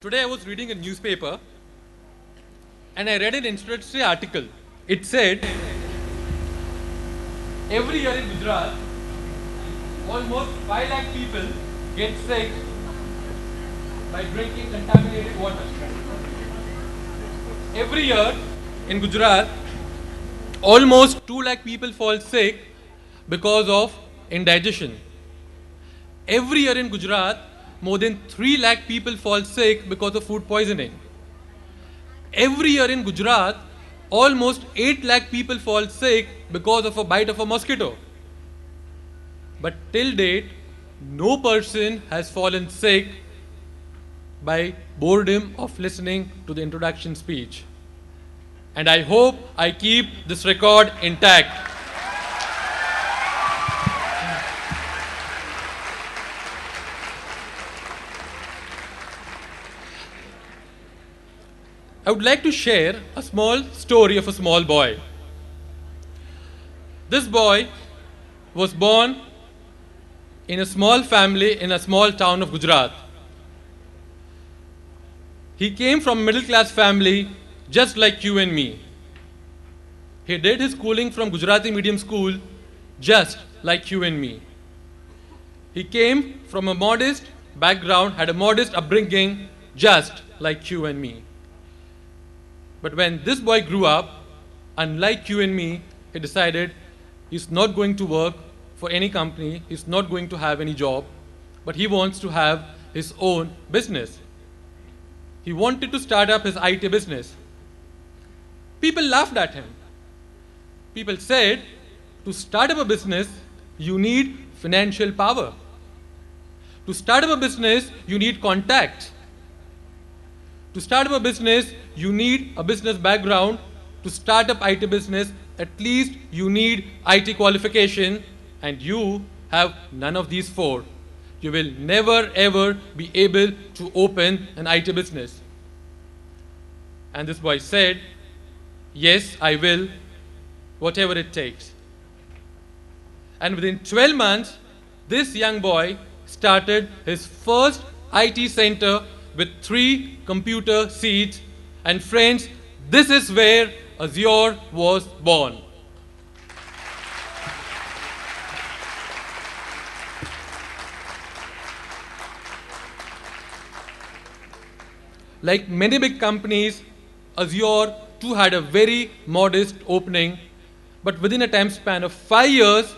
Today I was reading a newspaper and I read an introductory article. It said every year in Gujarat, almost 5 lakh people get sick by drinking contaminated water. Every year in Gujarat, almost 2 lakh people fall sick because of indigestion. Every year in Gujarat, more than 3 lakh people fall sick because of food poisoning. Every year in Gujarat, almost 8 lakh people fall sick because of a bite of a mosquito. But till date, no person has fallen sick by boredom of listening to the introduction speech. And I hope I keep this record intact. I would like to share a small story of a small boy. This boy was born in a small family in a small town of Gujarat. He came from a middle class family just like you and me. He did his schooling from Gujarati medium school just like you and me. He came from a modest background, had a modest upbringing just like you and me. But when this boy grew up, unlike you and me, he decided he's not going to work for any company, he's not going to have any job, but he wants to have his own business. He wanted to start up his IT business. People laughed at him. People said, to start up a business, you need financial power. To start up a business, you need contacts. To start up a business, you need a business background. To start up IT business, at least you need IT qualification, and you have none of these four. You will never ever be able to open an IT business. And this boy said, yes, I will, whatever it takes. And within 12 months, this young boy started his first IT center with 3 computer seats. And friends, this is where Azure was born. Like many big companies, Azure too had a very modest opening, but within a time span of 5 years,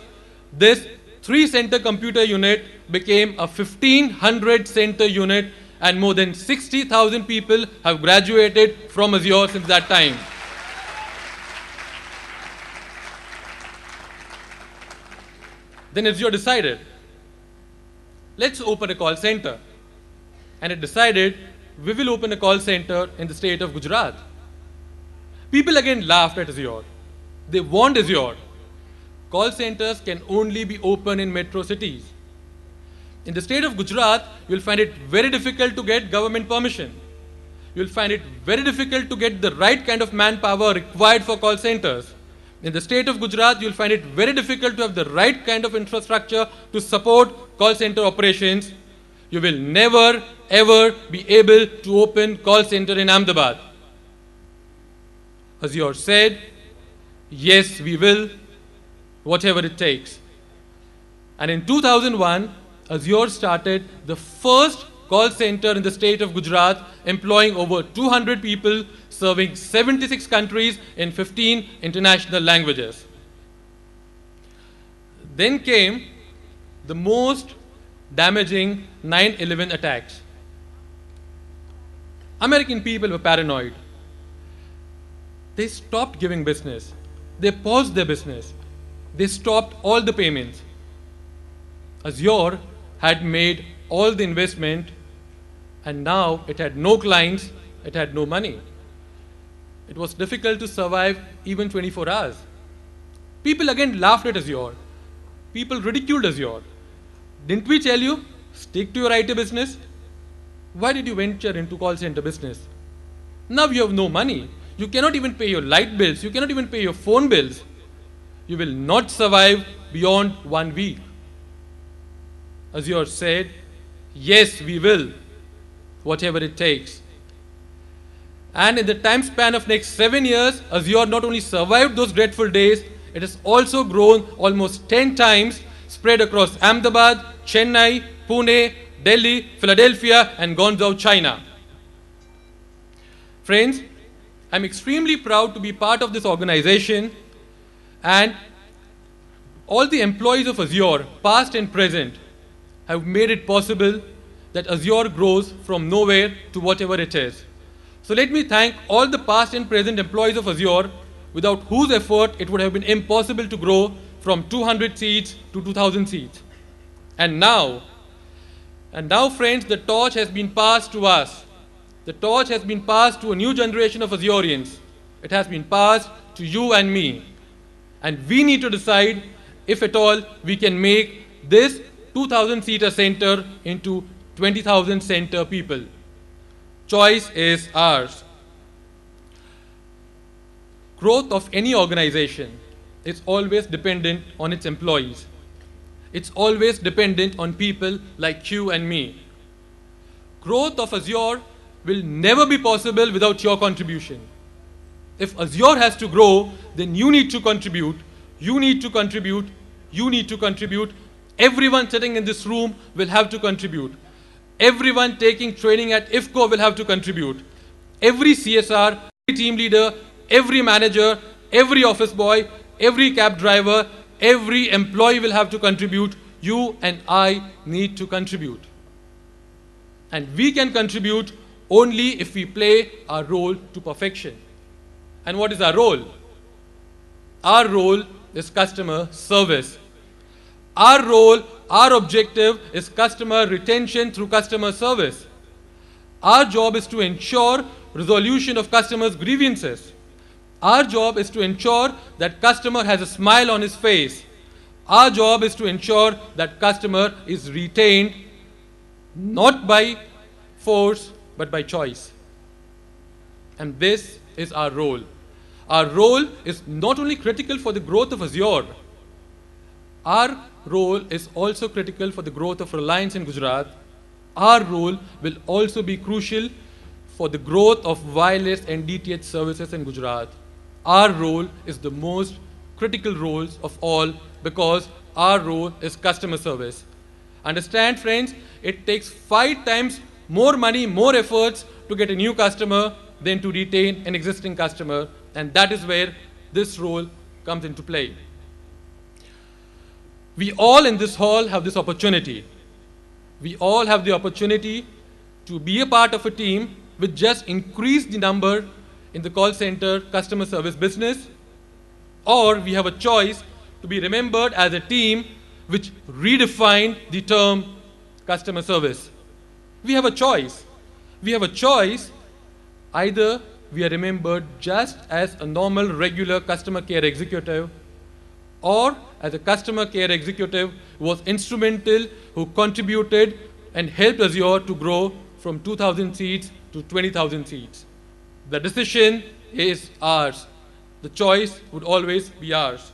this 3-center computer unit became a 1,500-center unit, and more than 60,000 people have graduated from Azure since that time. Then Azure decided, let's open a call center. And it decided, we will open a call center in the state of Gujarat. People again laughed at Azure. They want Azure. Call centers can only be open in metro cities. In the state of Gujarat, you'll find it very difficult to get government permission. You'll find it very difficult to get the right kind of manpower required for call centers. In the state of Gujarat, you'll find it very difficult to have the right kind of infrastructure to support call center operations. You will never, ever be able to open call center in Ahmedabad. Azure said, yes, we will, whatever it takes. And in 2001, Azure started the first call center in the state of Gujarat, employing over 200 people, serving 76 countries in 15 international languages. Then came the most damaging 9/11 attacks. American people were paranoid. They stopped giving business. They paused their business. They stopped all the payments. Azure had made all the investment, and now it had no clients, it had no money. It was difficult to survive even 24 hours. People again laughed at Azure. People ridiculed Azure. Didn't we tell you, stick to your IT business? Why did you venture into call center business? Now you have no money. You cannot even pay your light bills. You cannot even pay your phone bills. You will not survive beyond 1 week. Azure said, yes, we will. whatever it takes. And in the time span of next 7 years, Azure not only survived those dreadful days, it has also grown almost 10 times, spread across Ahmedabad, Chennai, Pune, Delhi, Philadelphia, and Guangzhou, China. Friends, I'm extremely proud to be part of this organization, and all the employees of Azure, past and present, have made it possible that Azure grows from nowhere to whatever it is. So let me thank all the past and present employees of Azure, without whose effort it would have been impossible to grow from 200 seats to 2,000 seats. And now, friends, the torch has been passed to us. The torch has been passed to a new generation of Azurians. It has been passed to you and me. And we need to decide if at all we can make this 2,000-seater center into 20,000 center people. Choice is ours. Growth of any organization is always dependent on its employees. It's always dependent on people like you and me. Growth of Azure will never be possible without your contribution. If Azure has to grow, then you need to contribute, you need to contribute, you need to contribute. Everyone sitting in this room will have to contribute. Everyone taking training at IFCO will have to contribute. Every CSR, every team leader, every manager, every office boy, every cab driver, every employee will have to contribute. You and I need to contribute. And we can contribute only if we play our role to perfection. And what is our role? Our role is customer service. Our role, our objective is customer retention through customer service. Our job is to ensure resolution of customers' grievances. Our job is to ensure that customer has a smile on his face. Our job is to ensure that customer is retained not by force but by choice. And this is our role. Our role is not only critical for the growth of Azure, our role is also critical for the growth of Reliance in Gujarat. Our role will also be crucial for the growth of wireless and DTH services in Gujarat. Our role is the most critical roles of all because our role is customer service. Understand, friends, it takes 5 times more money, more efforts to get a new customer than to retain an existing customer, and that is where this role comes into play. We all in this hall have this opportunity. We all have the opportunity to be a part of a team which just increase the number in the call center customer service business, or we have a choice to be remembered as a team which redefined the term customer service. We have a choice. We have a choice. Either we are remembered just as a normal, regular customer care executive, or as a customer care executive who was instrumental, who contributed and helped Azure to grow from 2,000 seats to 20,000 seats. The decision is ours. The choice would always be ours.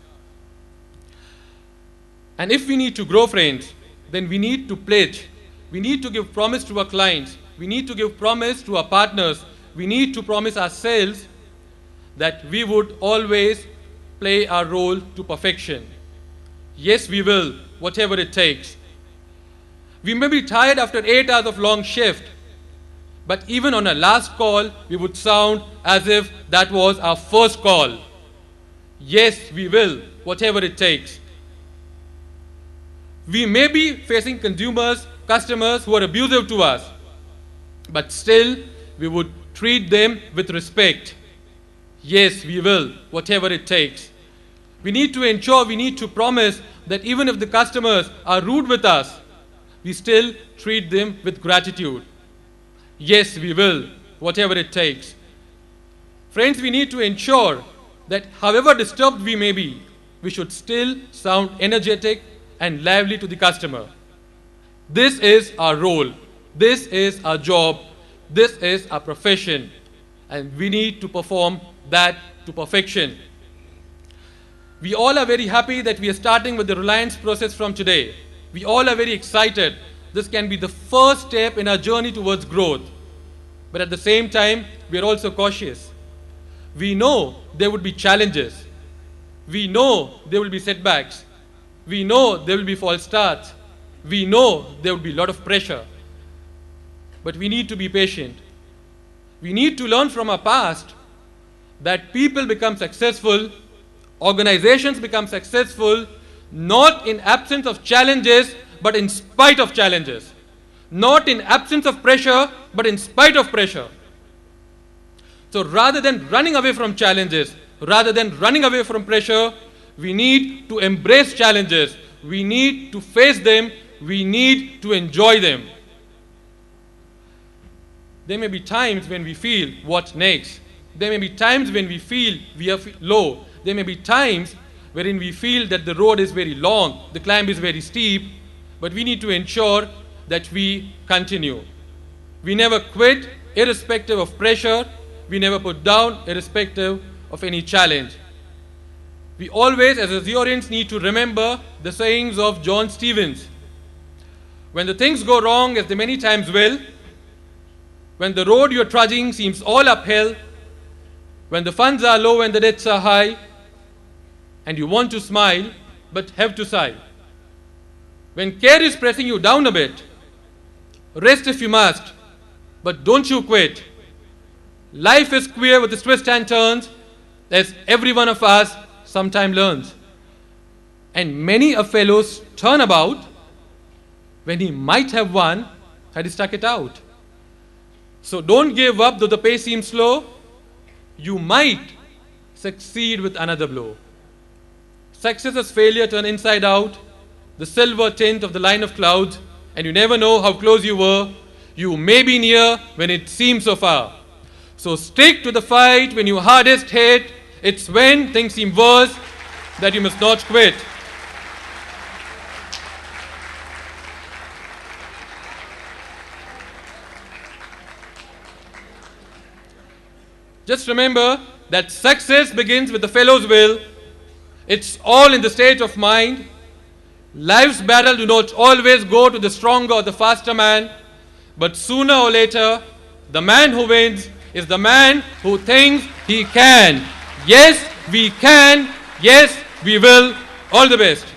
And if we need to grow, friends, then we need to pledge. We need to give promise to our clients. We need to give promise to our partners. We need to promise ourselves that we would always play our role to perfection. Yes, we will, whatever it takes. We may be tired after 8 hours of long shift, but even on our last call, we would sound as if that was our first call. Yes, we will, whatever it takes. We may be facing consumers, customers who are abusive to us, but still we would treat them with respect. Yes, we will, whatever it takes. We need to ensure, we need to promise that even if the customers are rude with us, we still treat them with gratitude. Yes, we will, whatever it takes. Friends, we need to ensure that however disturbed we may be, we should still sound energetic and lively to the customer. This is our role. This is our job. This is our profession. And we need to perform that to perfection. We all are very happy that we are starting with the Reliance process from today. We all are very excited. This can be the first step in our journey towards growth. but at the same time, we are also cautious. We know there would be challenges. We know there will be setbacks. We know there will be false starts. We know there will be a lot of pressure. But we need to be patient. We need to learn from our past that people become successful, organizations become successful, not in absence of challenges, but in spite of challenges. Not in absence of pressure, but in spite of pressure. So rather than running away from challenges, rather than running away from pressure, we need to embrace challenges. We need to face them. We need to enjoy them. There may be times when we feel, what next? There may be times when we feel we are low. There may be times wherein we feel that the road is very long, the climb is very steep, but we need to ensure that we continue. We never quit, irrespective of pressure. We never put down, irrespective of any challenge. We always, as Azoreans, need to remember the sayings of John Stevens. When the things go wrong, as they many times will, when the road you're trudging seems all uphill, when the funds are low and the debts are high, and you want to smile, but have to sigh. When care is pressing you down a bit, rest if you must, but don't you quit. Life is queer with its twists and turns, as every one of us sometime learns. And many a fellow's turn about, when he might have won, had he stuck it out. So don't give up though the pace seems slow. You might succeed with another blow. Success as failure turn inside out, the silver tint of the line of clouds, and you never know how close you were. You may be near when it seems so far. So stick to the fight when you hardest hit. It's when things seem worse that you must not quit. Just remember that success begins with the fellow's will. It's all in the state of mind. Life's battle do not always go to the stronger or the faster man, but sooner or later, the man who wins is the man who thinks he can. Yes, we can. Yes, we will. All the best.